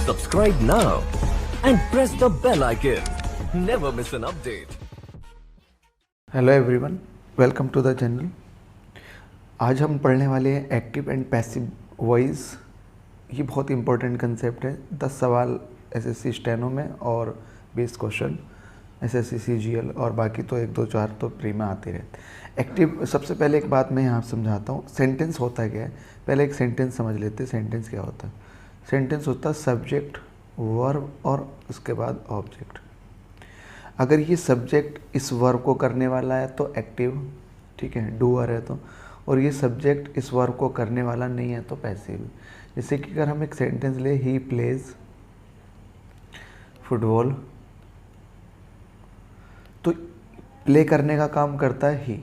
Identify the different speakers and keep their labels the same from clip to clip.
Speaker 1: Subscribe now and press the bell icon. Never miss an update.
Speaker 2: Hello everyone, welcome to the channel. आज हम पढ़ने वाले हैं active and passive voice. ये बहुत इंपॉर्टेंट कंसेप्ट है। 10 सवाल एसएससी स्टेनो में और 20 क्वेश्चन एसएससी सीजीएल और बाकी तो 1 2 4 तो प्री में आते रहते। एक्टिव, सबसे पहले एक बात मैं यहाँ समझाता हूँ। सेंटेंस होता क्या है, पहले एक सेंटेंस समझ लेते हैं। सेंटेंस क्या होता है? सेंटेंस होता है सब्जेक्ट, वर्ब और उसके बाद ऑब्जेक्ट। अगर ये सब्जेक्ट इस वर्ब को करने वाला है तो एक्टिव, ठीक है, डूअर है तो, और ये सब्जेक्ट इस वर्ब को करने वाला नहीं है तो पैसिव। जैसे कि अगर हम एक सेंटेंस ले, ही प्लेज फुटबॉल, तो प्ले करने का काम करता है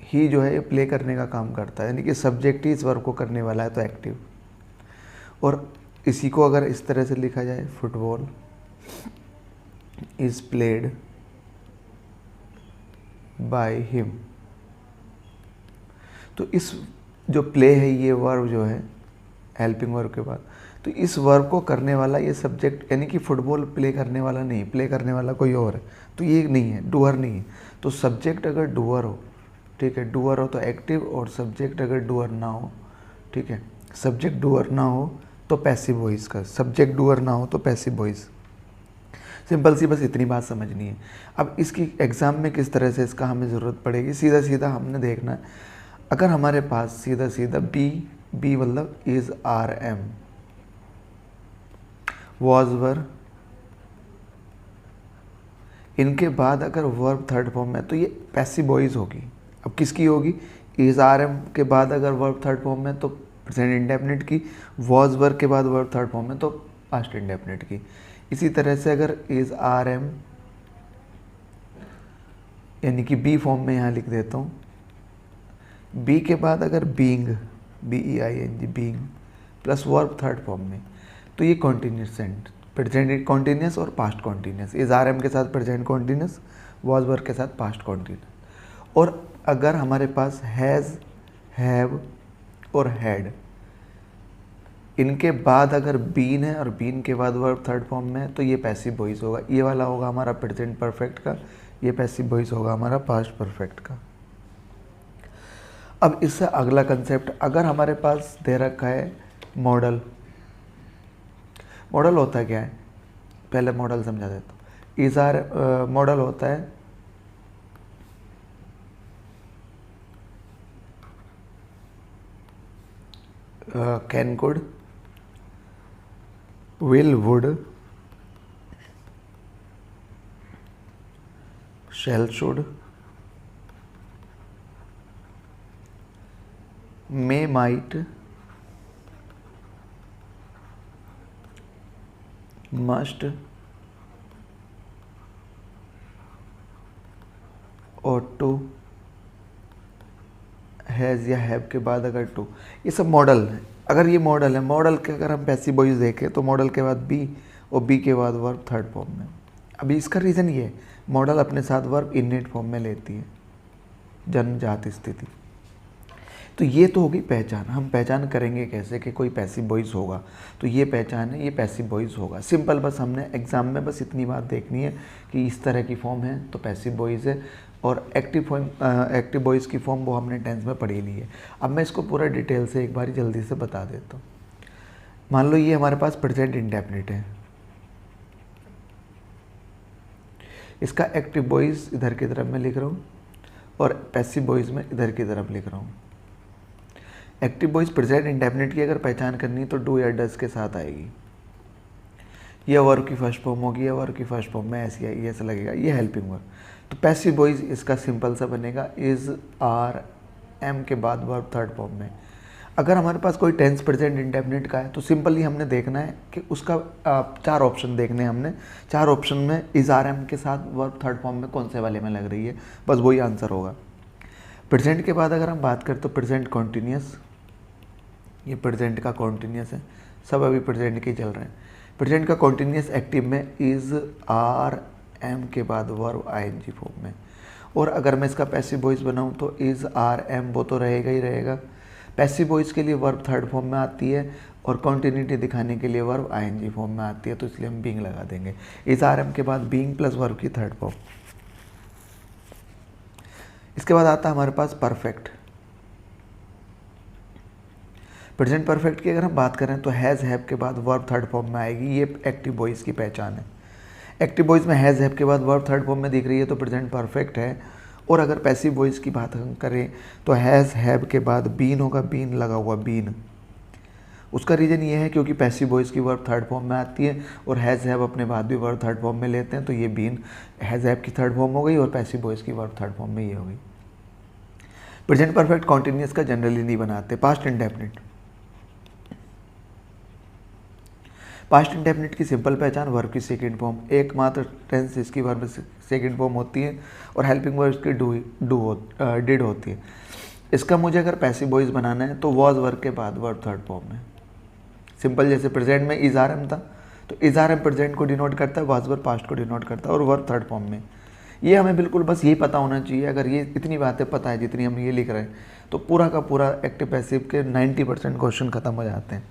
Speaker 2: ही जो है ये प्ले करने का काम करता है, यानी कि सब्जेक्ट ही इस वर्ब को करने वाला है तो एक्टिव। और इसी को अगर इस तरह से लिखा जाए, football is played by him, तो इस जो प्ले है ये वर्ब जो है हेल्पिंग वर्ब के बाद, तो इस वर्ब को करने वाला ये सब्जेक्ट, यानी कि फुटबॉल प्ले करने वाला नहीं, प्ले करने वाला कोई और है, तो ये नहीं है, डूअर नहीं है। तो सब्जेक्ट अगर डूअर हो, ठीक है, डूअर हो तो एक्टिव, और सब्जेक्ट अगर डूअर ना हो, ठीक है, सब्जेक्ट डूअर ना हो तो पैसिव वॉइस का, सब्जेक्ट डूअर ना हो तो पैसिव वॉइस। सिंपल सी बस इतनी बात समझनी है। अब इसकी एग्ज़ाम में किस तरह से इसका हमें ज़रूरत पड़ेगी, सीधा सीधा हमने देखना है। अगर हमारे पास सीधा सीधा बी मतलब is are am, was were, इनके बाद अगर वर्ब थर्ड फॉर्म में तो ये पैसिव वॉइस होगी। अब किसकी होगी? इज़ आर एम के बाद अगर वर्ब थर्ड फॉर्म में तो प्रेजेंट इंडेफिनिट की, वॉज वर के बाद वर्ब थर्ड फॉर्म में तो पास्ट इंडेफिनिट की। इसी तरह से अगर इज़ आर एम यानी कि बी फॉर्म में यहाँ लिख देता हूँ, बी के बाद अगर being, BEING being plus verb third form में, तो ये कॉन्टीन्यूस सेंट, प्रेजेंट कॉन्टीन्यूस और past continuous. Is are am के साथ प्रेजेंट कॉन्टीन्यूस, वॉज वर के साथ पास्ट कॉन्टीन्यूस। और अगर हमारे पास हैज़, हैव और हैड, इनके बाद अगर बीन है और बीन के बाद वर्ब थर्ड फॉर्म में, तो ये पैसिव वॉइस होगा। ये वाला होगा हमारा प्रेजेंट परफेक्ट का, ये पैसिव वॉइस होगा हमारा पास्ट परफेक्ट का। अब इससे अगला कंसेप्ट, अगर हमारे पास दे रखा है मॉडल। मॉडल होता क्या है, पहले मॉडल समझा देता हूँ। इज़ आर मॉडल होता है can, could, will, would, shall, should, may, might, must, ought to, has या हैव के बाद अगर टू, ये सब मॉडल है। अगर ये मॉडल है, मॉडल के अगर हम पैसिव वॉइस देखें तो मॉडल के बाद बी और बी के बाद वर्ब थर्ड फॉर्म में। अभी इसका रीज़न ये है, मॉडल अपने साथ वर्ब इननेट फॉर्म में लेती है, जन्मजात स्थिति। तो ये तो होगी पहचान। हम पहचान करेंगे कैसे कि कोई पैसिव वॉइस होगा, तो ये पहचान है, ये पैसिव वॉइस होगा। सिंपल, बस हमने एग्जाम में बस इतनी बात देखनी है कि इस तरह की फॉर्म है तो पैसिव वॉइस है, और एक्टिव वॉइस की फॉर्म वो हमने टेंस में पढ़ी ली है। अब मैं इसको पूरा डिटेल से एक बार जल्दी से बता देता हूँ। मान लो ये हमारे पास प्रेजेंट इंडेफिनिट है, इसका एक्टिव वॉइस इधर की तरफ मैं लिख रहा हूँ और पैसिव वॉइस में इधर की तरफ लिख रहा हूँ। एक्टिव वॉइस प्रेजेंट इंडेफिनिट की अगर पहचान करनी तो डू या डज के साथ आएगी। ये वर्ब की फर्स्ट फॉर्म होगी, या वर्ब की फर्स्ट फॉर्म में ऐसी आएगी, ऐसा लगेगा, ये हेल्पिंग वर्ब। तो पैसिव वॉइस इसका सिंपल सा बनेगा, इज़ आर एम के बाद वर्ब थर्ड फॉर्म में। अगर हमारे पास कोई टेंस प्रेजेंट इंडेफिनिट का है तो सिंपली हमने देखना है कि उसका 4 ऑप्शन देखने हैं हमने। 4 ऑप्शन में इज़ आर एम के साथ वर्ब थर्ड फॉर्म में कौन से वाले में लग रही है, बस वही आंसर होगा। प्रेजेंट के बाद अगर हम बात करें तो प्रेजेंट कॉन्टीन्यूस, ये प्रेजेंट का कॉन्टीन्यूस है, सब अभी प्रेजेंट के चल रहे हैं। प्रेजेंट का कॉन्टीन्यूस एक्टिव में इज़ आर एम के बाद वर्ब आईएनजी फॉर्म में। और अगर मैं इसका पैसिव वॉइस बनाऊँ तो इज़ आर एम वो तो रहेगा ही रहेगा, पैसिव वॉइस के लिए वर्ब थर्ड फॉर्म में आती है और कॉन्टिन्यूटी दिखाने के लिए वर्ब आईएनजी फॉर्म में आती है, तो इसलिए हम बीइंग लगा देंगे। इस आरएम के बाद बीइंग प्लस वर्ब की थर्ड फॉर्म। इसके बाद आता है हमारे पास परफेक्ट। प्रेजेंट परफेक्ट की अगर हम बात करें तो हैज़ हैव के बाद वर्ब थर्ड फॉर्म में आएगी। ये एक्टिव वॉइस की पहचान है। एक्टिव वॉइस में हैज़ हैव के बाद वर्ब थर्ड फॉर्म में दिख रही है तो प्रेजेंट परफेक्ट है। और अगर पैसिव वॉइस की बात हम करें तो हैज़ हैव के बाद बीन होगा, बीन लगा हुआ बीन। उसका रीज़न ये है क्योंकि पैसिव वॉइस की वर्ब थर्ड फॉर्म में आती है और हैज़ हैव अपने बाद भी वर्ब थर्ड फॉर्म में लेते हैं, तो ये बीन हैज़ हैव की थर्ड फॉर्म हो गई और पैसिव वॉइस की वर्ब थर्ड फॉर्म में ये हो गई। प्रेजेंट परफेक्ट कॉन्टिन्यूस का जनरली नहीं बनाते। Past indefinite. पास्ट इंडेफिनिट की सिंपल पहचान वर्ब की सेकंड फॉर्म, एकमात्र टेंस इसकी वर्ब सेकंड फॉर्म होती है और हेल्पिंग वर्ब्स की डिड होती है। इसका मुझे अगर पैसिव वॉइस बनाना है तो वॉज वर्ब के बाद वर्ब थर्ड फॉर्म में। सिंपल, जैसे प्रेजेंट में इज आर एम था तो इज आर एम प्रेजेंट को डिनोट करता है, वॉज वर्ब पास्ट को डिनोट करता है और वर्ब थर्ड फॉर्म में। ये हमें बिल्कुल बस यही पता होना चाहिए। अगर ये इतनी बातें पता है जितनी हम ये लिख रहे हैं तो पूरा का पूरा एक्टिव पैसिव के 90% क्वेश्चन खत्म हो जाते हैं।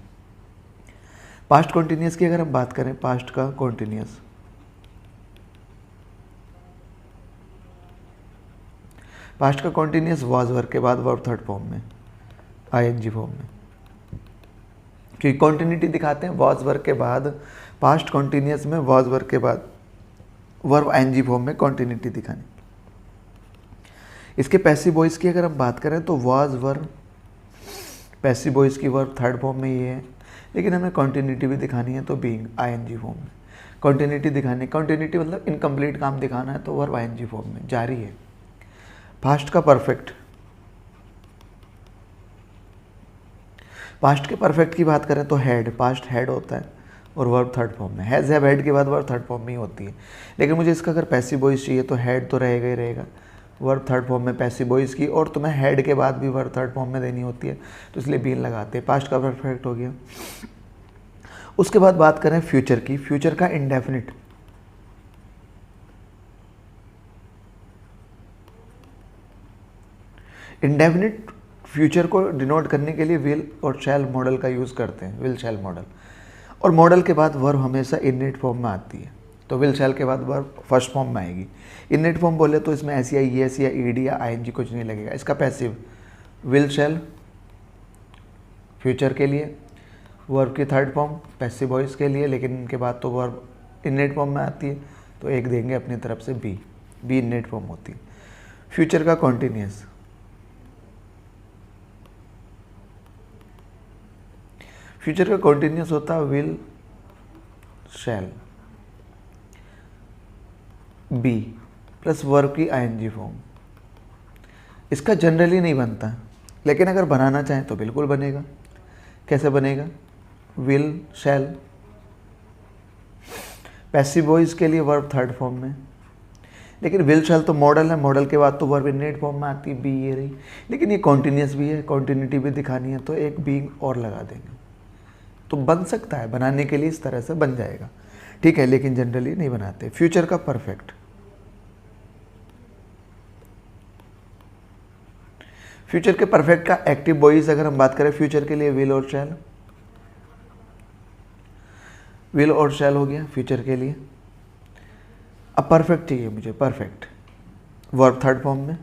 Speaker 2: पास्ट कॉन्टिन्यूस की अगर हम बात करें, पास्ट का कॉन्टिन्यूस, पास्ट का कॉन्टिन्यूस वॉज वर्ब के बाद वर्ब थर्ड फॉर्म में, आईएनजी फॉर्म में, क्योंकि कॉन्टिन्यूटी दिखाते हैं वॉज वर्ब के बाद। पास्ट कॉन्टिन्यूस में वॉज वर्ब के बाद वर्ब आईएनजी फॉर्म में कॉन्टिन्यूटी दिखानी। इसके पैसिव वॉइस की अगर हम बात करें तो वॉज वर्ब, पैसिव वॉइस की वर्ब थर्ड फॉर्म में ये है, लेकिन हमें कॉन्टिन्यूटी भी दिखानी है तो बीइंग आईएनजी फॉर्म में। कॉन्टिन्यूटी दिखाने, कॉन्टिन्यूटी मतलब इनकम्प्लीट काम दिखाना है तो वर्ब आईएनजी फॉर्म में, जारी है। पास्ट का परफेक्ट, पास्ट के परफेक्ट की बात करें तो हैड, पास्ट हैड होता है और वर्ब थर्ड फॉर्म में। हैज़ हैव हैड के बाद वर्ब थर्ड फॉर्म में ही होती है, लेकिन मुझे इसका अगर पैसिव वॉइस चाहिए तो हैड तो रहेगा ही रहेगा वर्ब थर्ड फॉर्म में पैसिव वॉइस की, और तुम्हें हैड के बाद भी वर्ब थर्ड फॉर्म में देनी होती है तो इसलिए बीन लगाते हैं। पास्ट का परफेक्ट हो गया। उसके बाद बात करें फ्यूचर की, फ्यूचर का इंडेफिनिट। इंडेफिनिट फ्यूचर को डिनोट करने के लिए विल और शैल मॉडल का यूज़ करते हैं, विल शैल मॉडल। और मॉडल के बाद वर्ब हमेशा इननेट फॉर्म में आती है, तो विल शैल के बाद वर्ब फर्स्ट फॉर्म में आएगी। इननेट फॉर्म बोले तो इसमें एस या ईएस या ईडी या आईएनजी कुछ नहीं लगेगा। इसका पैसिव विल शैल फ्यूचर के लिए, वर्ब की थर्ड फॉर्म पैसिव वॉइस के लिए, लेकिन इनके बाद तो वर्ब इननेट फॉर्म में आती है तो एक देंगे अपनी तरफ से बी इननेट फॉर्म होती है। फ्यूचर का कॉन्टिन्यूस, फ्यूचर का कॉन्टिन्यूस होता है will shall be plus verb की आईएनजी फॉर्म। इसका जनरली नहीं बनता, लेकिन अगर बनाना चाहें तो बिल्कुल बनेगा। कैसे बनेगा? विल शैल पैसिव वॉइस के लिए वर्ब थर्ड फॉर्म में, लेकिन विल शैल तो मॉडल है, मॉडल के बाद तो वर्ब इननेट फॉर्म में आती है, बी ये रही, लेकिन ये कॉन्टिन्यूस भी है, कॉन्टिन्यूटी भी दिखानी है तो एक बीइंग और लगा देंगे तो बन सकता है। बनाने के लिए इस तरह से बन जाएगा, ठीक है, लेकिन जनरली नहीं बनाते। फ्यूचर का परफेक्ट, फ्यूचर के परफेक्ट का एक्टिव वॉइस अगर हम बात करें फ्यूचर के लिए विल और शैल, विल और शैल हो गया फ्यूचर के लिए। अब परफेक्ट चाहिए मुझे, परफेक्ट वर्ब थर्ड फॉर्म में,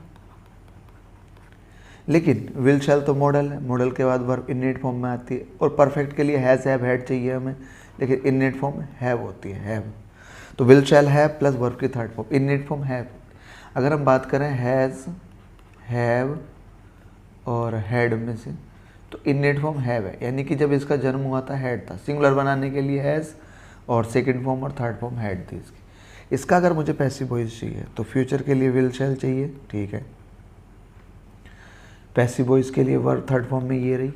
Speaker 2: लेकिन विल शैल तो मॉडल है, मॉडल के बाद वर्ब इननेट फॉर्म में आती है, और परफेक्ट के लिए हैज़ हैव हैड चाहिए हमें, लेकिन इननेट फॉर्म हैव होती है, हैव। तो will shall have plus verb की थर्ड फॉर्म, इननेट फॉर्म हैव। अगर हम बात करें हैज़, हैव और हैड में से, तो इननेट फॉर्म हैव है, यानी कि जब इसका जन्म हुआ था हैड था। सिंगुलर बनाने के लिए हैज़ और सेकंड फॉर्म और थर्ड फॉर्म हैड थी इसकी। इसका अगर मुझे पैसिव वॉइस चाहिए तो फ्यूचर के लिए विल शैल चाहिए, ठीक है। पैसिव वॉइस के लिए वर्ब थर्ड फॉर्म में ये रही।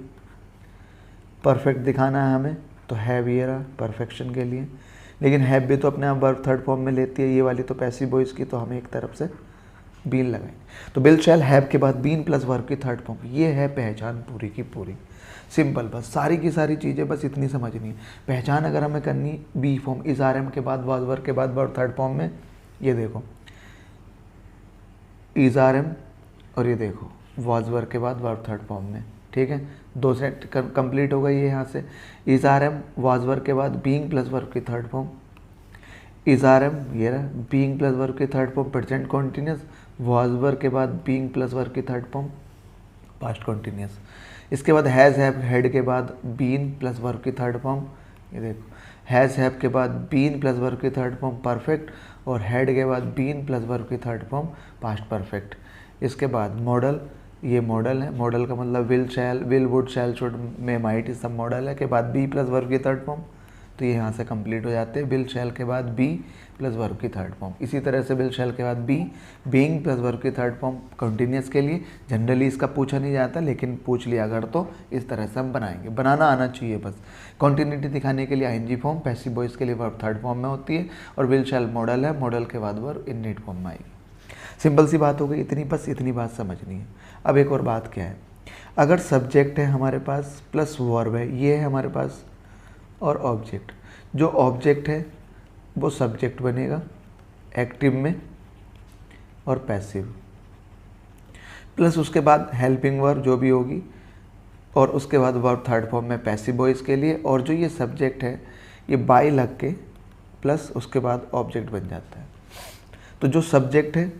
Speaker 2: परफेक्ट दिखाना है हमें तो हैव ये रहा परफेक्शन के लिए, लेकिन हैव भी तो अपने आप वर्ब थर्ड फॉर्म में लेती है ये वाली तो पैसिव वॉइस की, तो हमें एक तरफ से बीन लगाएं। तो विल शैल हैव के बाद बीन प्लस वर्ब की थर्ड फॉर्म, ये है पहचान पूरी की पूरी। सिंपल, बस सारी की सारी चीज़ें बस इतनी समझनी है। पहचान अगर हमें करनी be form, is are am के बाद वॉज वर्ब के बाद वर्ब थर्ड फॉर्म में, ये देखो इज आर एम और ये देखो वॉज वर्ब के बाद वर्ब थर्ड फॉर्म में, ठीक है, 2 सेट कंप्लीट हो गई है यहाँ से। Is are am was verb के बाद बीइंग प्लस वर्ब की third form, is are am ये रहा, बीइंग प्लस वर्ब की third form present continuous, was verb के बाद बीइंग प्लस वर्ब की थर्ड फॉर्म पास्ट कॉन्टिन्यूस। इसके बाद हैज़ हैव हेड के बाद बीन प्लस वर्ब की थर्ड फॉर्म, ये देखो हैज़ हैव के बाद बीन प्लस वर्ब की थर्ड फॉर्म परफेक्ट, और हेड के बाद बीन प्लस वर्ब की थर्ड फॉर्म पास्ट परफेक्ट। इसके बाद मॉडल, ये मॉडल है, मॉडल का मतलब will shall will would shall should may might इस सब मॉडल है। के बाद बी प्लस वर्ब की थर्ड फॉर्म, तो ये यहाँ से कंप्लीट हो जाते हैं। विल शैल के बाद बी प्लस वर्ब की थर्ड फॉर्म, इसी तरह से विल शैल के बाद बी बीइंग प्लस वर्ब की थर्ड फॉर्म कंटिन्यूस के लिए। जनरली इसका पूछा नहीं जाता, लेकिन पूछ लिया अगर तो इस तरह से हम बनाएंगे, बनाना आना चाहिए बस। कॉन्टिन्यूटी दिखाने के लिए आईएनजी फॉर्म, पैसिव वॉइस के लिए वर्ब थर्ड फॉर्म में होती है, और विल शैल मॉडल है, मॉडल के बाद वर्ब इनडेट फॉर्म में आएगी। सिंपल सी बात हो गई, इतनी बस इतनी बात समझनी है। अब एक और बात क्या है, अगर सब्जेक्ट है हमारे पास प्लस वर्ब है, ये है हमारे पास, और ऑब्जेक्ट, जो ऑब्जेक्ट है वो सब्जेक्ट बनेगा एक्टिव में और पैसिव, प्लस उसके बाद हेल्पिंग वर्ब जो भी होगी, और उसके बाद वर्ब थर्ड फॉर्म में पैसिव वॉइस के लिए, और जो ये सब्जेक्ट है ये बाय लग के प्लस उसके बाद ऑब्जेक्ट बन जाता है। तो जो सब्जेक्ट है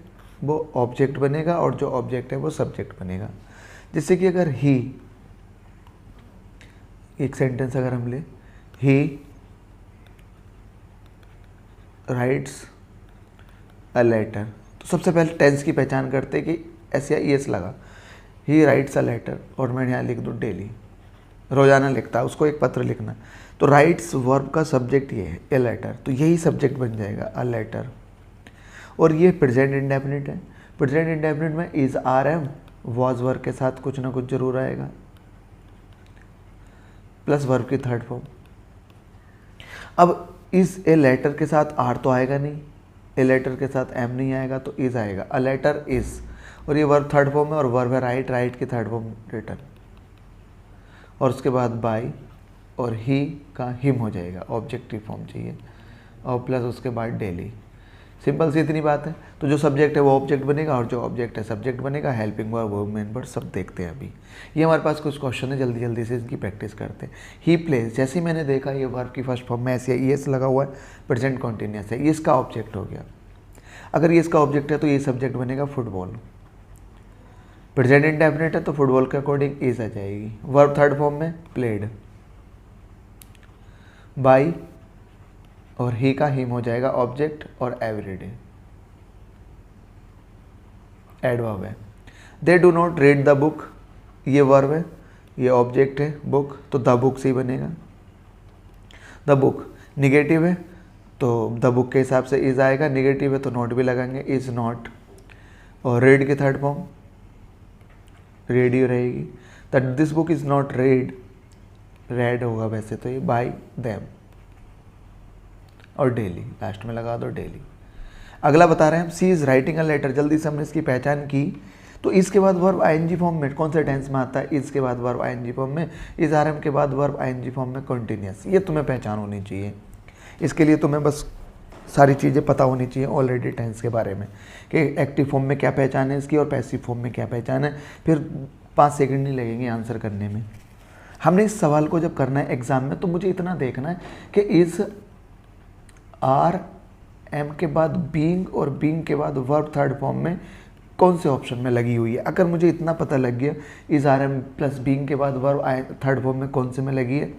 Speaker 2: वो ऑब्जेक्ट बनेगा और जो ऑब्जेक्ट है वो सब्जेक्ट बनेगा। जैसे कि अगर ही, एक सेंटेंस अगर हम ले, ही राइट्स अ लेटर, तो सबसे पहले टेंस की पहचान करते हैं कि एस या ई एस लगा। ही राइट्स अ लेटर, और मैं यहाँ लिख दूँ डेली, रोजाना लिखता है, उसको एक पत्र लिखना, तो राइट्स वर्ब का सब्जेक्ट ये है ए लेटर, तो यही सब्जेक्ट बन जाएगा अ लेटर। और ये प्रेजेंट इंडेफिनिट है, प्रेजेंट इंडेफिनिट में is are am was verb के साथ कुछ ना कुछ जरूर आएगा, प्लस वर्ब की थर्ड फॉर्म। अब इज ए लेटर के साथ आर तो आएगा नहीं, ए लेटर के साथ एम नहीं आएगा, तो इज आएगा, अ लेटर इज, और ये वर्ब थर्ड फॉर्म है, और वर्ब है राइट, राइट की थर्ड फॉर्म रिटर्न, और उसके बाद बाय, और ही का हिम हो जाएगा, ऑब्जेक्टिव फॉर्म चाहिए, और प्लस उसके बाद डेली। सिंपल सी इतनी बात है। तो जो सब्जेक्ट है वो ऑब्जेक्ट बनेगा, और जो ऑब्जेक्ट है सब्जेक्ट बनेगा। Helping verb, verb, main verb सब देखते हैं अभी। ये हमारे पास कुछ क्वेश्चन है, जल्दी जल्दी से इनकी प्रैक्टिस करते हैं। ही प्लेज, जैसे ही मैंने देखा ये वर्ब की फर्स्ट फॉर्म में ऐसे ई एस लगा हुआ है, प्रेजेंट कॉन्टिन्यूस है, ये इसका ऑब्जेक्ट हो गया। अगर ये इसका ऑब्जेक्ट है तो ये सब्जेक्ट बनेगा फुटबॉल। प्रेजेंट इंडेफिनिट है तो फुटबॉल के अकॉर्डिंग इज आ जाएगी। वर्ब थर्ड फॉर्म में प्लेड, बाई और ही का हिम हो जाएगा ऑब्जेक्ट, और एवरीडे एडवर्ब है। They do not read the book, ये वर्ब है, ये ऑब्जेक्ट है बुक, तो द बुक से ही बनेगा। द बुक निगेटिव है तो द बुक के हिसाब से इज आएगा, निगेटिव है तो नॉट भी लगाएंगे, इज नॉट। और रीड की थर्ड फॉर्म रेड ही रहेगी, that this book is not red, red होगा वैसे तो ये, बाय देम, और डेली लास्ट में लगा दो डेली। अगला बता रहे हैं हम, सी इज राइटिंग अ लेटर, जल्दी से हमने इसकी पहचान की। तो इसके बाद वर्ब आईएनजी फॉर्म में कौन से टेंस में आता है, इसके बाद वर्ब आईएनजी फॉर्म में, इज आरएम के बाद वर्ब आईएनजी फॉर्म में कंटिन्यूअस। ये तुम्हें पहचान होनी चाहिए, इसके लिए तुम्हें बस सारी चीज़ें पता होनी चाहिए ऑलरेडी टेंस के बारे में, कि एक्टिव फॉर्म में क्या पहचान है इसकी और पैसिव फॉर्म में क्या पहचान है। फिर 5 सेकंड नहीं लगेंगे आंसर करने में। हमने इस सवाल को जब करना है एग्जाम में तो मुझे इतना देखना है कि इज आर एम के बाद बीइंग और बीइंग के बाद वर्ब थर्ड फॉर्म में कौन से ऑप्शन में लगी हुई है। अगर मुझे इतना पता लग गया is are am plus being के बाद वर्ब थर्ड फॉर्म में कौन से में लगी है,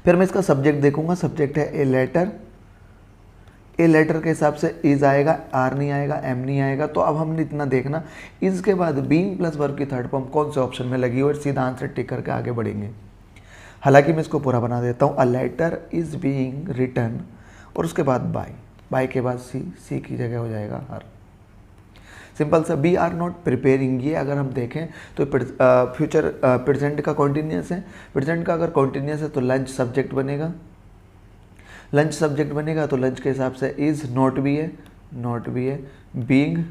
Speaker 2: फिर मैं इसका सब्जेक्ट देखूंगा। सब्जेक्ट है ए लेटर, ए लेटर के हिसाब से इज आएगा, आर नहीं आएगा, एम नहीं आएगा। तो अब हमने इतना देखना इज के बाद बीइंग प्लस वर्ब की थर्ड फॉर्म कौन से ऑप्शन में लगी हुई है, सीधा आंसर टिक करके आगे बढ़ेंगे। हालांकि मैं इसको पूरा बना देता हूँ, a letter is being written और उसके बाद बाय, बाय के बाद सी, सी की जगह हो जाएगा हर। सिंपल सा। बी आर नॉट प्रिपेयरिंग, ये अगर हम देखें तो फ्यूचर प्रेजेंट का कॉन्टिन्यूस है। प्रेजेंट का अगर कॉन्टिन्यूस है तो लंच सब्जेक्ट बनेगा, लंच सब्जेक्ट बनेगा तो लंच के हिसाब से इज, नॉट भी है, नॉट भी है, बीइंग,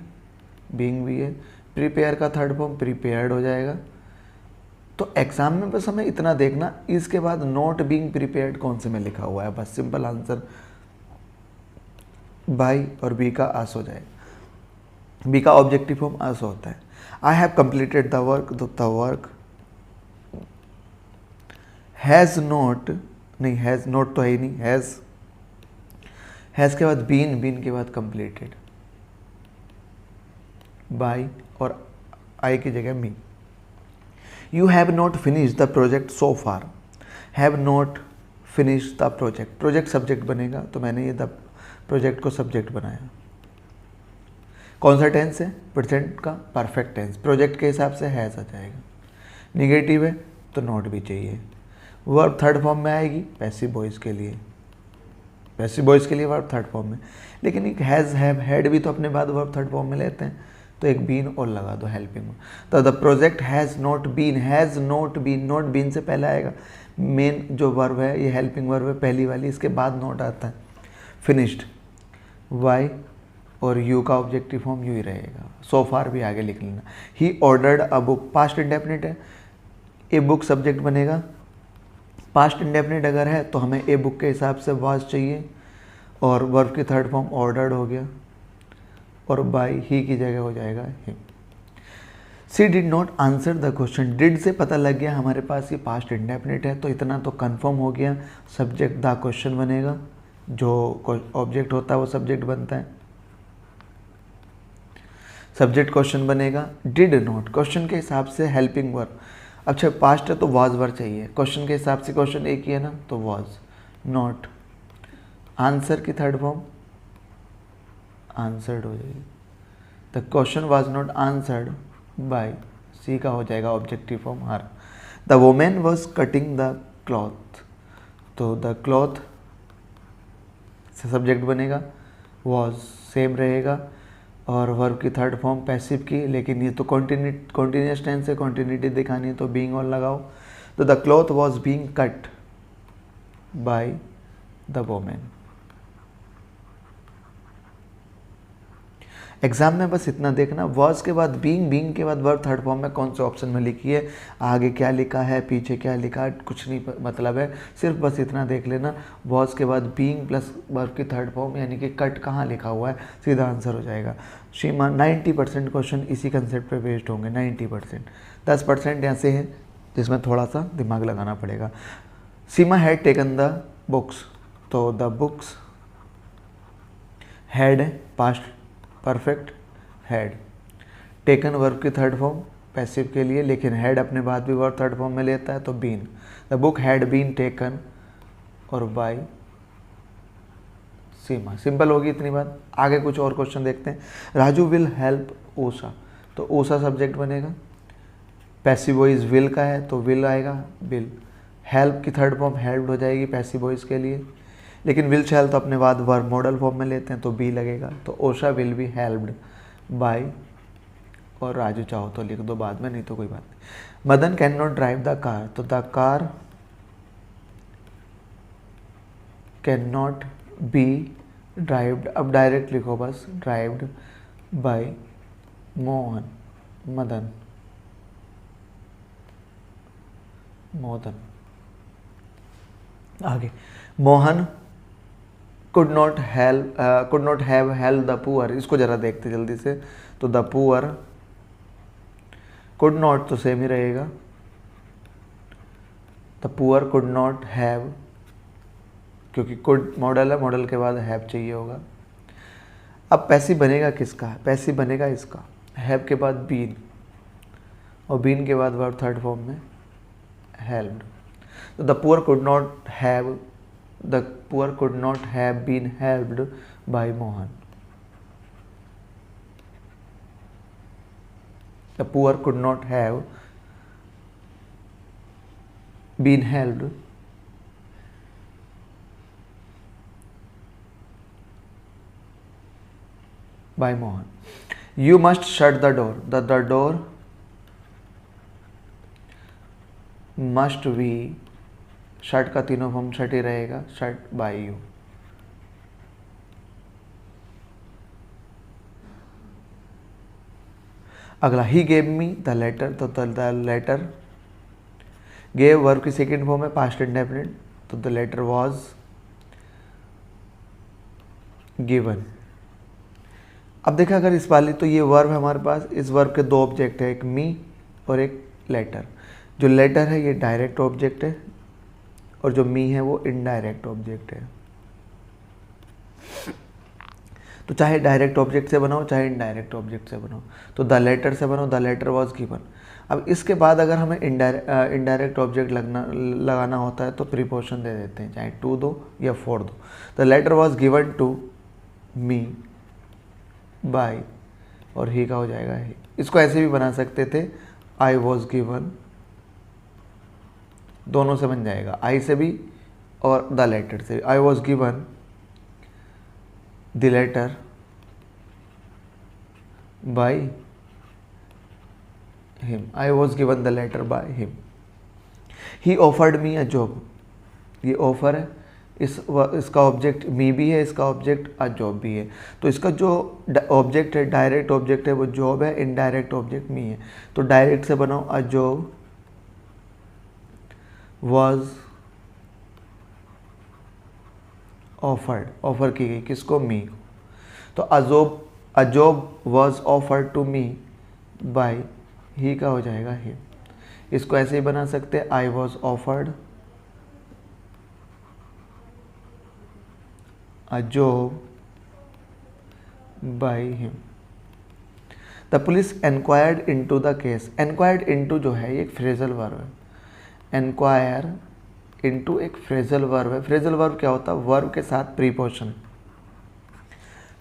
Speaker 2: बीइंग भी है, प्रिपेयर का थर्ड फॉर्म प्रिपेयर्ड हो जाएगा। तो एग्जाम में बस हमें इतना देखना इसके बाद नॉट बीइंग प्रिपेयर्ड कौन से में लिखा हुआ है, बस सिंपल आंसर बाई और बी का आस हो जाएगा। बी का ऑब्जेक्टिव फॉर्म आस होता है। I have completed the work, the work has not, नहीं हैज़ नॉट तो है ही नहीं, हैज़ के बाद बीन के बाद कंप्लीटेड बाय और आई की जगह me. You have not finish the project so far, have not finish the project, project subject बनेगा तो मैंने ये द प्रोजेक्ट को सब्जेक्ट बनाया। कौन सा टेंस है? प्रेजेंट का परफेक्ट टेंस, प्रोजेक्ट के हिसाब से हैज़ आ जाएगा। निगेटिव है तो नॉट भी चाहिए। वर्ब थर्ड फॉर्म में आएगी पैसिव वॉइस के लिए, पैसिव वॉइस के लिए वर्ब थर्ड फॉर्म में, लेकिन एक हैज़ हैव हैड भी तो अपने बाद वर्ब थर्ड फॉर्म में लेते हैं, तो एक बीन और लगा दो हेल्पिंग। तो the project has not been, not been से पहले आएगा। मेन जो वर्ब है ये हेल्पिंग वर्ब है पहली वाली, इसके बाद नॉट आता है। फिनिश्ड वाई और यू का ऑब्जेक्टिव फॉर्म यू ही रहेगा। सो फार भी आगे लिख लेना। He ordered a book, past indefinite है, ए बुक सब्जेक्ट बनेगा। पास्ट इंडेफिनिट अगर है तो हमें ए बुक के हिसाब से वाज चाहिए, और वर्ब की थर्ड फॉर्म ऑर्डर्ड हो गया, और बाई ही की जगह हो जाएगा him. She did not answer the question, did से पता लग गया हमारे पास ये पास्ट इंडेफिनिट है, तो इतना तो कंफर्म हो गया। सब्जेक्ट द क्वेश्चन बनेगा, जो ऑब्जेक्ट होता है वो सब्जेक्ट बनता है, सब्जेक्ट क्वेश्चन बनेगा। डिड नॉट क्वेश्चन के हिसाब से हेल्पिंग वर्ब, अच्छा पास्ट है तो वाज वर्ब चाहिए, क्वेश्चन के हिसाब से क्वेश्चन एक ही है ना, तो वाज। नॉट आंसर की थर्ड फॉर्म आंसर्ड हो जाएगी। The question was not answered by, she का हो जाएगा objective form her. The women was cutting the cloth, तो द क्लॉथ से सब्जेक्ट बनेगा, वॉज सेम रहेगा, और वर्ब की थर्ड फॉर्म पैसिव की, लेकिन ये तो कॉन्टिन्यूस टेंस है, कॉन्टिन्यूटी दिखानी है तो बीइंग और लगाओ। तो the cloth was being cut by the women. Exam में बस इतना देखना, वॉज के बाद बीइंग के बाद वर्ब थर्ड फॉर्म में कौन से ऑप्शन में लिखी है, आगे क्या लिखा है, पीछे क्या लिखा है, कुछ नहीं मतलब है, सिर्फ बस इतना देख लेना। वॉज के बाद बीइंग प्लस वर्ब की थर्ड फॉर्म, यानी कि कट कहाँ लिखा हुआ है, सीधा आंसर हो जाएगा। सीमा 90% क्वेश्चन इसी कंसेप्ट पे बेस्ड होंगे, 90%। 10% ऐसे हैं जिसमें थोड़ा सा दिमाग लगाना पड़ेगा। सीमा हैड टेकन द बुक्स, तो द बुक्स हैड है past perfect, had. Taken verb की थर्ड फॉर्म पैसिव के लिए, लेकिन हैड अपने बाद भी वर्ब थर्ड फॉर्म में लेता है, तो been. The book had been taken और बाय सीमा। सिंपल होगी इतनी बात। आगे कुछ और क्वेश्चन देखते हैं। राजू विल हेल्प ऊषा, तो ऊषा सब्जेक्ट बनेगा, पैसिव वॉइस विल का है तो विल आएगा, विल। हेल्प की थर्ड फॉर्म हेल्प्ड हो जाएगी पैसिव वॉइस के लिए, लेकिन विल शैल तो अपने बाद वर्ब मॉडल फॉर्म में लेते हैं तो बी लगेगा, तो ओशा विल बी हेल्प्ड बाय, और राजू चाहो तो लिख दो बाद में, नहीं तो कोई बात नहीं। Madan can not drive the car, तो the car can not be drived, अब डायरेक्ट लिखो बस, ड्राइव्ड बाय मोहन, मदन, मोहन। आगे Mohan could not have help the poor, इसको जरा देखते जल्दी से। तो द पुअर, कुड नॉट तो सेम ही रहेगा, the poor could not have, क्योंकि कुड मॉडल है, मॉडल के बाद हैव चाहिए होगा। अब पैसिव बनेगा किसका? पैसिव बनेगा इसका, हैव के बाद बीन, और बीन के बाद वर्ब थर्ड फॉर्म में हेल्प्ड। तो the poor could not have, the poor could not have been helped by Mohan. The poor could not have been helped by Mohan. You must shut the door. The door must be, shirt का तीनों form shirt ही रहेगा, shirt by you. अगला he gave me the letter, तो the letter, gave verb की second form है past indefinite, तो the letter was given. अब देखा अगर इस वाली, तो ये वर्ब है हमारे पास, इस वर्ब के दो ऑब्जेक्ट है, एक मी और एक लेटर। जो लेटर है ये डायरेक्ट ऑब्जेक्ट है, और जो मी है वो इनडायरेक्ट ऑब्जेक्ट है। तो चाहे डायरेक्ट ऑब्जेक्ट से बनाओ चाहे इनडायरेक्ट ऑब्जेक्ट से बनाओ। तो द लेटर से बनाओ, द लेटर वॉज गिवन। अब इसके बाद अगर हमें इनडायरेक्ट ऑब्जेक्ट लगाना होता है तो प्रीपोजिशन दे देते हैं, चाहे टू दो या फॉर दो। The letter was given to me by, और ही का हो जाएगा ही। इसको ऐसे भी बना सकते थे, आई वॉज गिवन, दोनों से बन जाएगा, आई से भी और द लेटर से भी। I was given the letter by him, I was given the letter by him. He offered me a job, ये ऑफर है, इसका ऑब्जेक्ट मी भी है, इसका ऑब्जेक्ट अ जॉब भी है। तो इसका जो ऑब्जेक्ट है, डायरेक्ट ऑब्जेक्ट है वो जॉब है, इनडायरेक्ट ऑब्जेक्ट मी है। तो डायरेक्ट से बनाओ, a job was offered, offer की गई किसको, मी को। तो a job was offered to me by he का हो जाएगा हिम। इसको ऐसे ही बना सकते हैं, I was offered a job by him. The police enquired into the case. Enquired into जो है ये एक फ्रेजल वर्ब है। एनक्वायर इनटू एक फ्रेजल वर्ब है। फ्रेजल वर्ब क्या होता है, वर्ब के साथ प्रीपोजिशन,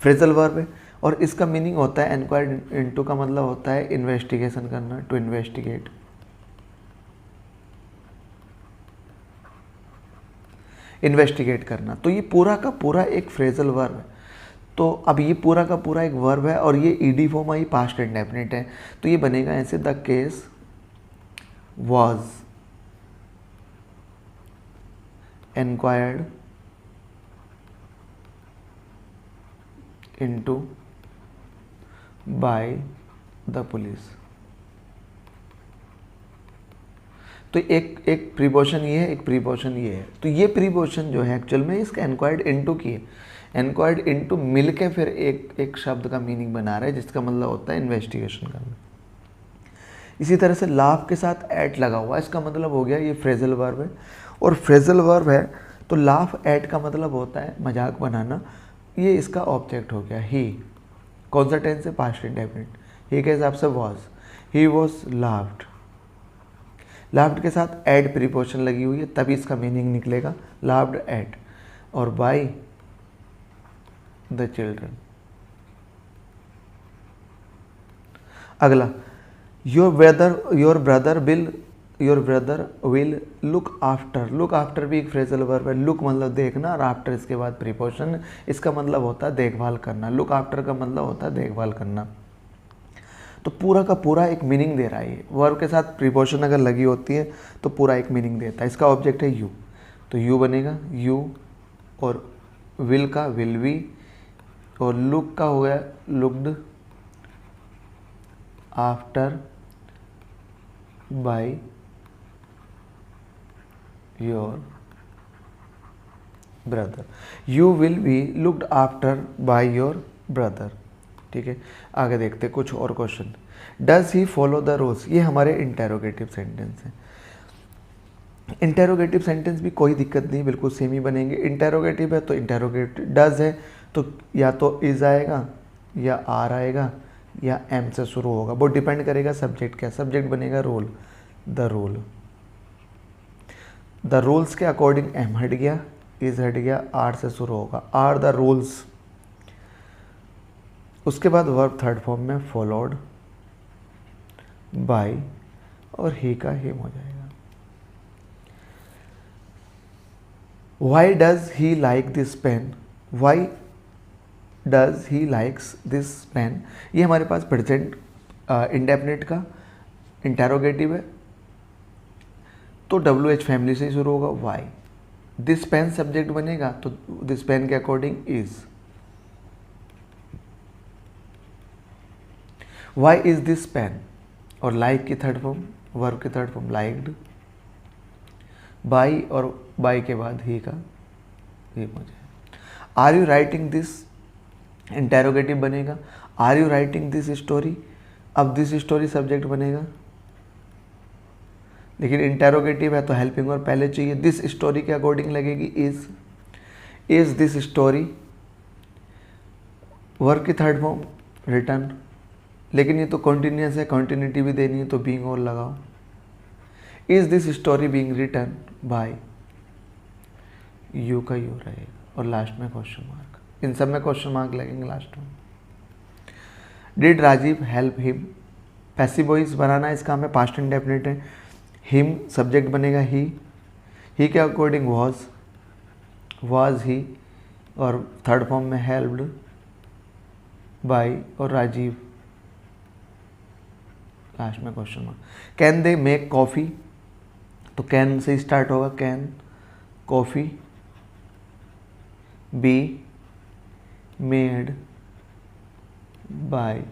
Speaker 2: फ्रेजल वर्ब है। और इसका मीनिंग होता है, एनक्वायर्ड इनटू का मतलब होता है इन्वेस्टिगेशन करना, टू इन्वेस्टिगेट। इन्वेस्टिगेट करना। तो ये पूरा का पूरा एक फ्रेजल वर्ब है। तो अब ये पूरा का पूरा एक वर्ब है और ये ईडी फॉर्म आई, पास्ट इंडेफिनिट है। तो ये बनेगा ऐसे, the case was enquired into by the police. तो एक प्रीपोजिशन ये है, एक प्रीपोजिशन ये है। तो ये प्रीपोजिशन जो है एक्चुअल में इसका एनक्वायर्ड इनटू की है। एनक्वायर्ड इनटू मिल के फिर एक शब्द का मीनिंग बना रहा है जिसका मतलब होता है इन्वेस्टिगेशन करना। इसी तरह से लाफ के साथ एट लगा हुआ, इसका मतलब हो गया ये फ्रेजल वर्ब है। और फ्रेजल वर्ब है तो लाफ एट का मतलब होता है मजाक बनाना। ये इसका ऑब्जेक्ट हो गया ही। कौन सा टेंस है, पास्ट इंडेफिनिट। ही के हिसाब से was, he was laughed. Laughed के साथ एड प्रीपोजिशन लगी हुई है तभी इसका मीनिंग निकलेगा, लाफ्ड एट। और बाय द चिल्ड्रन। अगला, your brother will look after. Look after भी एक फ्रेजल वर्ब है। लुक मतलब देखना और आफ्टर इसके बाद प्रीपोजिशन, इसका मतलब होता है देखभाल करना। लुक आफ्टर का मतलब होता है देखभाल करना। तो पूरा का पूरा एक मीनिंग दे रहा है ये। वर्ब के साथ प्रीपोजिशन अगर लगी होती है तो पूरा एक मीनिंग देता है। इसका ऑब्जेक्ट है यू, तो यू बनेगा यू। और विल का विल बी, और लुक का हो गया looked after by your brother. You will be looked after by your brother. ठीक है, आगे देखते कुछ और question. Does he follow the rules, ये हमारे इंटेरोगेटिव सेंटेंस हैं। इंटेरोगेटिव सेंटेंस भी कोई दिक्कत नहीं, बिल्कुल सेम ही बनेंगे। इंटेरोगेटिव है तो इंटेरोगेटिव, डज है तो या तो इज आएगा या आर आएगा या एम से शुरू होगा, वो डिपेंड करेगा सब्जेक्ट क्या। सब्जेक्ट बनेगा role, the role. The rules के अकॉर्डिंग एम हट गया, इज हट गया, आर से शुरू होगा, आर द रूल्स। उसके बाद वर्ब थर्ड फॉर्म में फॉलोड बाय, और ही का हिम हो जाएगा। Why does he like this pen, why does he likes this pen, ये हमारे पास प्रेजेंट इंडेफिनिट का इंटेरोगेटिव है तो WH फैमिली से ही शुरू होगा। वाई, दिस पेन सब्जेक्ट बनेगा तो दिस पेन के according is. Why is this pen, और लाइक की थर्ड फॉर्म, वर्ब की थर्ड फॉर्म लाइक्ड, बाई और बाई के बाद ही का ही हो जाएगा। Are you writing this, interrogative बनेगा, are you writing this story. अब दिस स्टोरी सब्जेक्ट बनेगा, लेकिन इंटेरोगेटिव है तो हेल्पिंग वर्ब पहले चाहिए। दिस स्टोरी के अकॉर्डिंग लगेगी इज दिस स्टोरी, वर्ब की थर्ड फॉर्म रिटन, लेकिन ये तो कॉन्टिन्यूस है, कॉन्टिन्यूटी भी देनी है तो बीइंग और लगाओ। Is this story being written by, you का यू रहेगा और लास्ट में क्वेश्चन मार्क, इन सब में क्वेश्चन मार्क लगेंगे लास्ट में। Did Rajiv help him, passive voice बनाना इसका हमें, पास्ट इंडेफिनिट है, हिम सब्जेक्ट बनेगा ही के अकॉर्डिंग वाज ही, और थर्ड फॉर्म में हेल्प्ड बाय और राजीव, लास्ट में question mark. Can they make coffee, तो कैन से स्टार्ट होगा, can coffee be made by,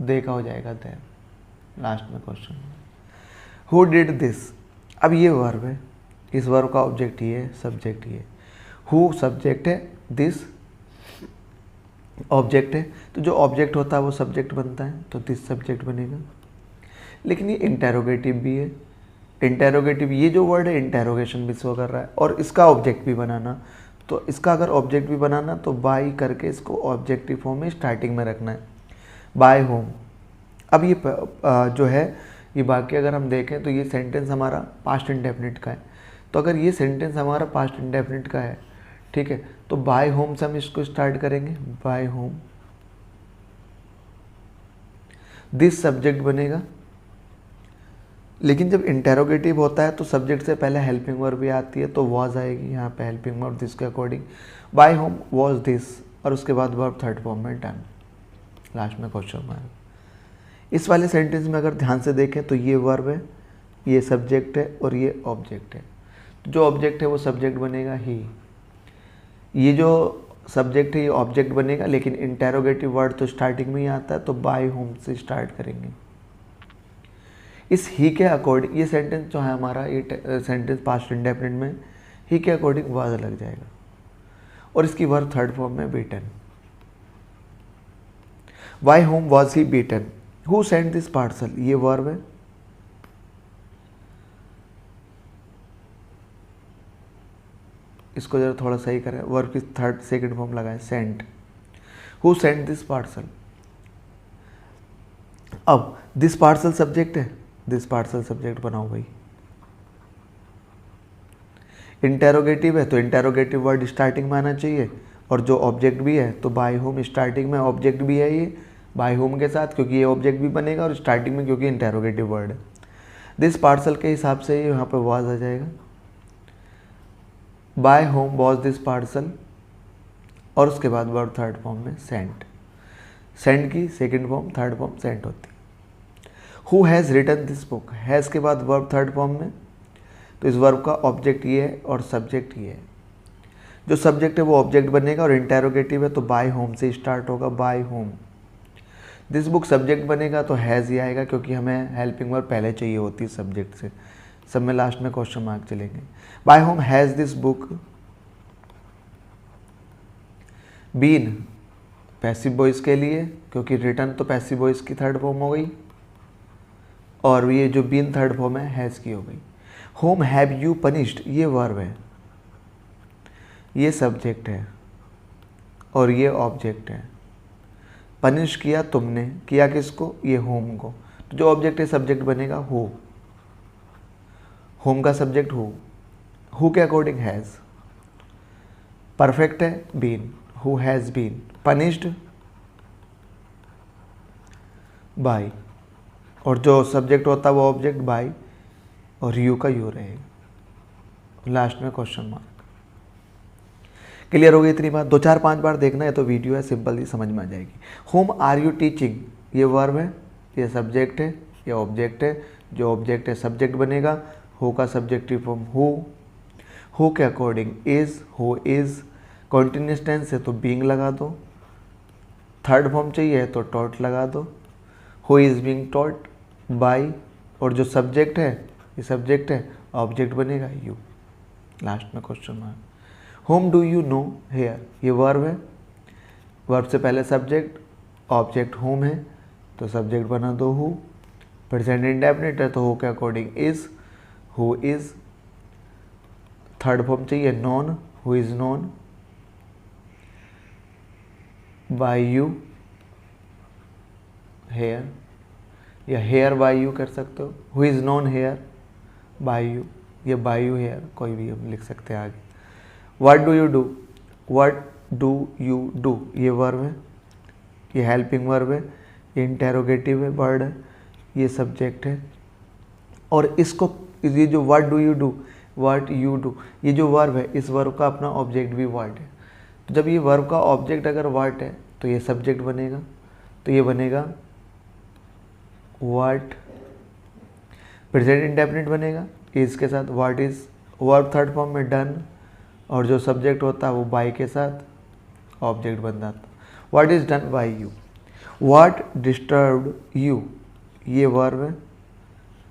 Speaker 2: दे का हो जाएगा देम, लास्ट में क्वेश्चन। हु डिड दिस, अब ये वर्ब है, इस वर्ब का ऑब्जेक्ट ये है, सब्जेक्ट ये, हु सब्जेक्ट है, दिस ऑब्जेक्ट है, तो जो ऑब्जेक्ट होता है वो सब्जेक्ट बनता है, तो दिस सब्जेक्ट बनेगा। लेकिन ये इंटेरोगेटिव भी है, इंटेरोगेटिव ये जो वर्ड है इंटेरोगेशन भी शो कर रहा है, और इसका ऑब्जेक्ट भी बनाना, तो इसका अगर ऑब्जेक्ट भी बनाना तो बाय करके इसको ऑब्जेक्टिव फॉर्म में स्टार्टिंग में रखना है, बाय होम। अब ये जो है ये वाक्य अगर हम देखें तो ये सेंटेंस हमारा पास्ट इंडेफिनिट का है, तो अगर ये सेंटेंस हमारा पास्ट इंडेफिनिट का है, ठीक है, तो बाय होम से हम इसको स्टार्ट करेंगे, बाय होम, दिस सब्जेक्ट बनेगा। लेकिन जब इंटेरोगेटिव होता है तो सब्जेक्ट से पहले हेल्पिंग वर्ब भी आती है, तो वॉज आएगी यहाँ पे हेल्पिंग वर्ब दिस के according, by whom was this, और उसके बाद वर्ब थर्ड फॉर्म में डन, लास्ट में क्वेश्चन मार्क। इस वाले सेंटेंस में अगर ध्यान से देखें तो ये वर्ब है, ये सब्जेक्ट है और ये ऑब्जेक्ट है, तो जो ऑब्जेक्ट है वो सब्जेक्ट बनेगा ही, ये जो सब्जेक्ट है ये ऑब्जेक्ट बनेगा, लेकिन इंटेरोगेटिव वर्ड तो स्टार्टिंग में ही आता है, तो बाय होम से स्टार्ट करेंगे। इस ही के अकॉर्डिंग ये सेंटेंस जो है हमारा, ये सेंटेंस पास्ट इंडेफिनिट में ही के अकॉर्डिंग वाज लग जाएगा, और इसकी वर्ब थर्ड फॉर्म में beaten, by whom was he beaten, who sent this parcel, ये वर्ब है, इसको जरा थोड़ा सही करें, वर्ब की थर्ड सेकंड फॉर्म लगाएं, sent, who sent this parcel. अब दिस पार्सल सब्जेक्ट है, दिस पार्सल सब्जेक्ट बनाओ भाई, इंटेरोगेटिव है तो इंटेरोगेटिव वर्ड स्टार्टिंग में आना चाहिए, और जो ऑब्जेक्ट भी है तो बाय होम स्टार्टिंग में ऑब्जेक्ट भी है, ये बाय होम के साथ, क्योंकि ये ऑब्जेक्ट भी बनेगा और स्टार्टिंग में क्योंकि इंटेरोगेटिव वर्ड है। दिस पार्सल के हिसाब से यहाँ पे वाज आ जाएगा, by whom was this parcel, और उसके बाद वर्ब थर्ड फॉर्म में सेंट, सेंट की second form third form sent होती है। Who has written this book, has के बाद वर्ब थर्ड फॉर्म में, तो इस वर्ब का ऑब्जेक्ट ये है और सब्जेक्ट ये है, जो सब्जेक्ट है वो ऑब्जेक्ट बनेगा, और इंटेरोगेटिव है तो बाय होम से स्टार्ट होगा, by whom. This book subject बनेगा तो हैज़ ही आएगा, क्योंकि हमें हेल्पिंग वर्ब पहले चाहिए होती है सब्जेक्ट से, सब में लास्ट में क्वेश्चन मार्क चलेंगे। By whom has this book been, passive voice के लिए, क्योंकि रिटर्न तो पैसिव वॉइस की थर्ड फॉर्म हो गई, और ये जो बीन थर्ड फॉर्म है हैज़ की हो गई। होम हैव यू पनिश्ड, ये वर्ब है, ये सब्जेक्ट है और ये ऑब्जेक्ट है, पनिश किया तुमने, किया किसको, ये होम को, तो जो ऑब्जेक्ट है सब्जेक्ट बनेगा हु, होम का सब्जेक्ट हु के अकॉर्डिंग हैज़, परफेक्ट है been, who has been punished by, और जो सब्जेक्ट होता है वो ऑब्जेक्ट बाय, और यू का यू रहेगा, लास्ट में क्वेश्चन मार्क। क्लियर हो गई इतनी बात, 2-4-5 बार देखना है तो वीडियो है, सिंपल ही समझ में आ जाएगी। होम आर यू टीचिंग, ये वर्ब है, ये सब्जेक्ट है, ये ऑब्जेक्ट है, जो ऑब्जेक्ट है सब्जेक्ट बनेगा, हु का सब्जेक्टिव फॉर्म हु के according is, who is, continuous tense है तो बीइंग लगा दो, थर्ड फॉर्म चाहिए तो टॉट लगा दो, who is being taught by, और जो सब्जेक्ट है ये सब्जेक्ट है, ऑब्जेक्ट बनेगा यू, लास्ट में question mark. Whom do you know here, ये वर्ब है, वर्ब से पहले सब्जेक्ट, ऑब्जेक्ट होम है तो सब्जेक्ट बना दो हु, प्रेजेंट इंडेफिनिट है तो हु के according is, who is, third form चाहिए known, who is known by you here, या हेयर बाय यू कर सकते हो, who is known here by you, या बाय यू हेयर, कोई भी हम लिख सकते हैं आगे। What do you do, what do you do, ये वर्ब है, ये हेल्पिंग वर्ब है, ये इंटेरोगेटिव है, वर्ड है, ये सब्जेक्ट है। और इसको, ये जो what do you do, what you do, ये जो वर्ब है, इस वर्ब का अपना ऑब्जेक्ट भी व्हाट है। तो जब ये वर्ब का ऑब्जेक्ट अगर व्हाट है तो ये सब्जेक्ट बनेगा, तो ये बनेगा व्हाट, प्रेजेंट इंडेफिनिट बनेगा इज के साथ, what is, verb third form में डन, और जो सब्जेक्ट होता है वो बाय के साथ ऑब्जेक्ट बन जाता। What is done by you, what disturbed you, ये वर्ब है,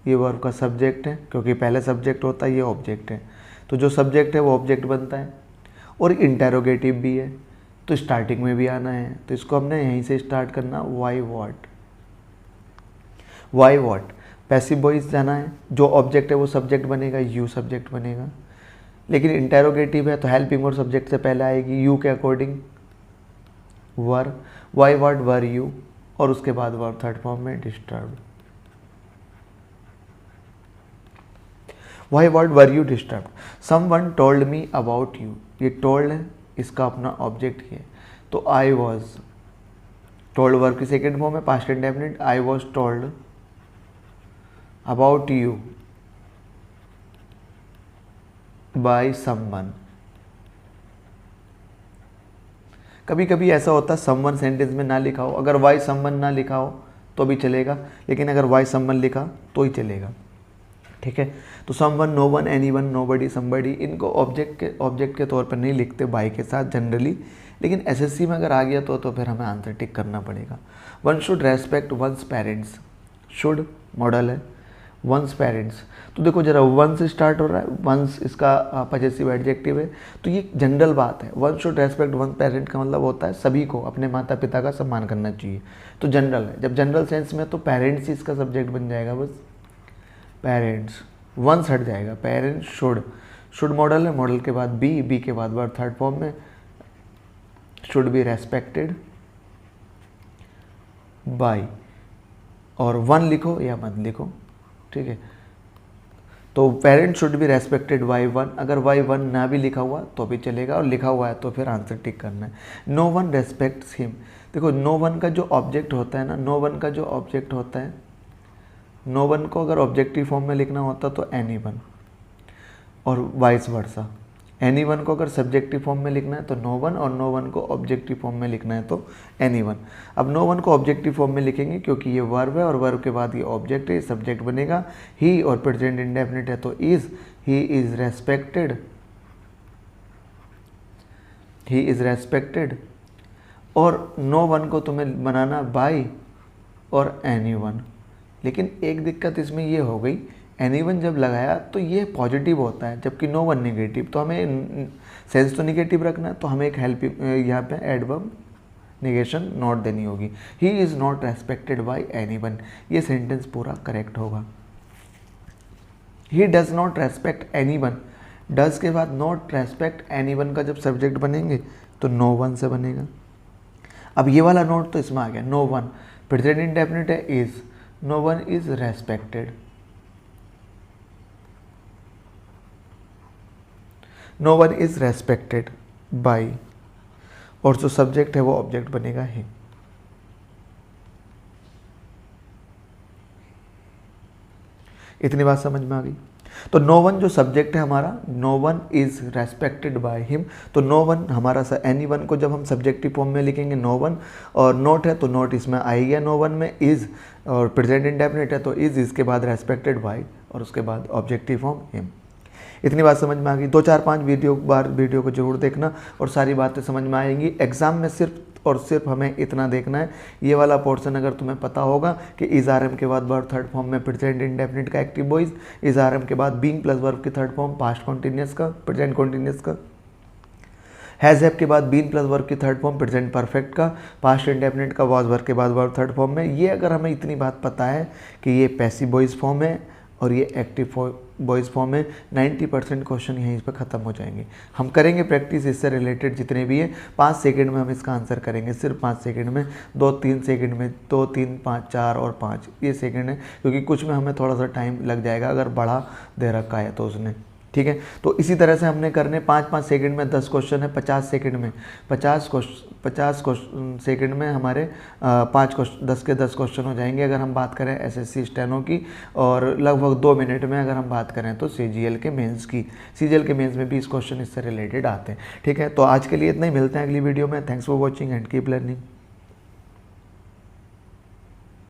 Speaker 2: ये वर्ब का सब्जेक्ट है, क्योंकि पहले सब्जेक्ट होता है, ये ऑब्जेक्ट है, तो जो सब्जेक्ट है वो ऑब्जेक्ट बनता है। और इंटेरोगेटिव भी है, तो स्टार्टिंग में भी आना है, तो इसको हमने यहीं से स्टार्ट करना, why what, why what. Passive voice जाना है, जो ऑब्जेक्ट है वो सब्जेक्ट बनेगा, यू सब्जेक्ट बनेगा। लेकिन इंटेरोगेटिव है तो हेल्पिंग वर्ब सब्जेक्ट से पहले आएगी, यू के according were, why what were you, और उसके बाद वर्ब थर्ड फॉर्म में disturb, why what were you disturb. Someone told me about you, ये टोल्ड है, इसका अपना ऑब्जेक्ट है, तो आई वॉज, टोल्ड वर्ब की सेकेंड फॉर्म है, past indefinite, I was told about you by someone. कभी कभी ऐसा होता है समवन सेंटेंस में ना लिखा हो, अगर वाई समवन ना लिखा हो तो भी चलेगा, लेकिन अगर वाई समवन लिखा तो ही चलेगा, ठीक है। तो someone, no one, anyone, nobody, somebody, इनको ऑब्जेक्ट के तौर पर नहीं लिखते बाय के साथ जनरली, लेकिन एसएससी में अगर आ गया तो फिर हमें आंसर टिक करना पड़ेगा। One should respect one's parents, should modal है, वंस पेरेंट्स, तो देखो जरा वन से स्टार्ट हो रहा है, वंस इसका पजेसिव एडजेक्टिव है, तो ये जनरल बात है। One should respect one parent का मतलब होता है सभी को अपने माता पिता का सम्मान करना चाहिए, तो जनरल है। जब जनरल सेंस में तो पेरेंट्स ही इसका सब्जेक्ट बन जाएगा, बस पेरेंट्स, वंस हट जाएगा, पेरेंट्स शुड, शुड मॉडल है, मॉडल के बाद बी के बाद वर्ब थर्ड फॉर्म में, शुड बी रेस्पेक्टेड बाय, और वन लिखो या मत लिखो, ठीक है। तो parent should be respected by one, अगर बाय वन ना भी लिखा हुआ तो भी चलेगा, और लिखा हुआ है तो फिर आंसर टिक करना है। नो वन रेस्पेक्ट्स हिम, देखो नो वन का जो ऑब्जेक्ट होता है ना, नो वन का जो ऑब्जेक्ट होता है, नो वन को अगर ऑब्जेक्टिव फॉर्म में लिखना होता तो एनी वन, और वाइस वर्सा। एनी वन को अगर सब्जेक्टिव फॉर्म में लिखना है तो नो वन, और नो वन को ऑब्जेक्टिव फॉर्म में लिखना है तो एनी वन। अब नो वन को ऑब्जेक्टिव फॉर्म में लिखेंगे क्योंकि ये वर्ब है, और वर्ब के बाद ये ऑब्जेक्ट है, सब्जेक्ट बनेगा ही, और प्रेजेंट इंडेफिनिट है तो is, he is respected, he is respected. और नो वन को तुम्हें बनाना बाय और एनी वन, लेकिन एक दिक्कत इसमें ये हो गई, एनी वन जब लगाया तो ये पॉजिटिव होता है, जबकि नो वन नेगेटिव, तो हमें सेंस तो नेगेटिव रखना है, तो हमें एक हेल्प यहाँ पे एडवर्ब नेगेशन नॉट देनी होगी। He is not respected by any one, ये सेंटेंस पूरा करेक्ट होगा। He does not respect any one, does के बाद नॉट रेस्पेक्ट एनी वन का जब सब्जेक्ट बनेंगे तो नो वन से बनेगा। अब ये वाला नोट तो इसमें आ गया, नो वन प्रेजेंट इंडेफिनिट है is, no one is respected, no one is respected by, और जो सब्जेक्ट है वो ऑब्जेक्ट बनेगा ही। इतनी बात समझ में आ गई। तो नो वन जो सब्जेक्ट है हमारा, no one is respected by him, तो नो वन हमारा एनी वन को जब हम सब्जेक्टिव फॉर्म में लिखेंगे नो वन, और नोट है तो नोट इसमें आ ही गया नो वन में, इज और प्रेजेंट इंडेफिनिट है तो इज, इसके बाद रेस्पेक्टेड बाय, और उसके बाद ऑब्जेक्टिव फॉर्म हिम। इतनी बात समझ में आ गई। 2-4-5 वीडियो को जरूर देखना और सारी बातें समझ में आएंगी। एग्जाम में सिर्फ और सिर्फ हमें इतना देखना है, ये वाला पोर्शन अगर तुम्हें पता होगा कि इज आर एम के बाद वर्ब थर्ड फॉर्म में प्रेजेंट इंडेफिनिट का active voice, is are am के बाद बीइंग प्लस वर्ब की थर्ड फॉर्म पास्ट कॉन्टिन्यूस का, प्रेजेंट कॉन्टिन्यूस का, हैज़ हैव के बाद बीन प्लस वर्ब की थर्ड फॉर्म प्रेजेंट परफेक्ट का, पास्ट इंडेफिनिट का वाज वर्ब के बाद वर्ब थर्ड फॉर्म में। ये अगर हमें इतनी बात पता है कि ये पैसिव वॉइस फॉर्म है और ये एक्टिव वॉइस फॉर्म में 90% क्वेश्चन यहीं पर ख़त्म हो जाएंगे। हम करेंगे प्रैक्टिस इससे रिलेटेड जितने भी हैं, 5 सेकंड में हम इसका आंसर करेंगे, सिर्फ 5 सेकंड में, 2-3 सेकंड में, 2, 3, 5, 4 और 5 ये सेकंड है, क्योंकि कुछ में हमें थोड़ा सा टाइम लग जाएगा अगर बढ़ा दे रखा है तो उसने, ठीक है। तो इसी तरह से हमने करने 5-5 सेकंड में 10 क्वेश्चन है, 50 सेकंड में 50 सेकंड में हमारे 10 के 10 क्वेश्चन हो जाएंगे अगर हम बात करें एसएससी स्टेनो की, और लगभग 2 मिनट में अगर हम बात करें तो सीजीएल के मेंस की। सीजीएल के मेंस में 20 क्वेश्चन इससे रिलेटेड आते हैं, ठीक है। तो आज के लिए इतना ही, मिलते हैं अगली वीडियो में। Thanks for watching and keep learning.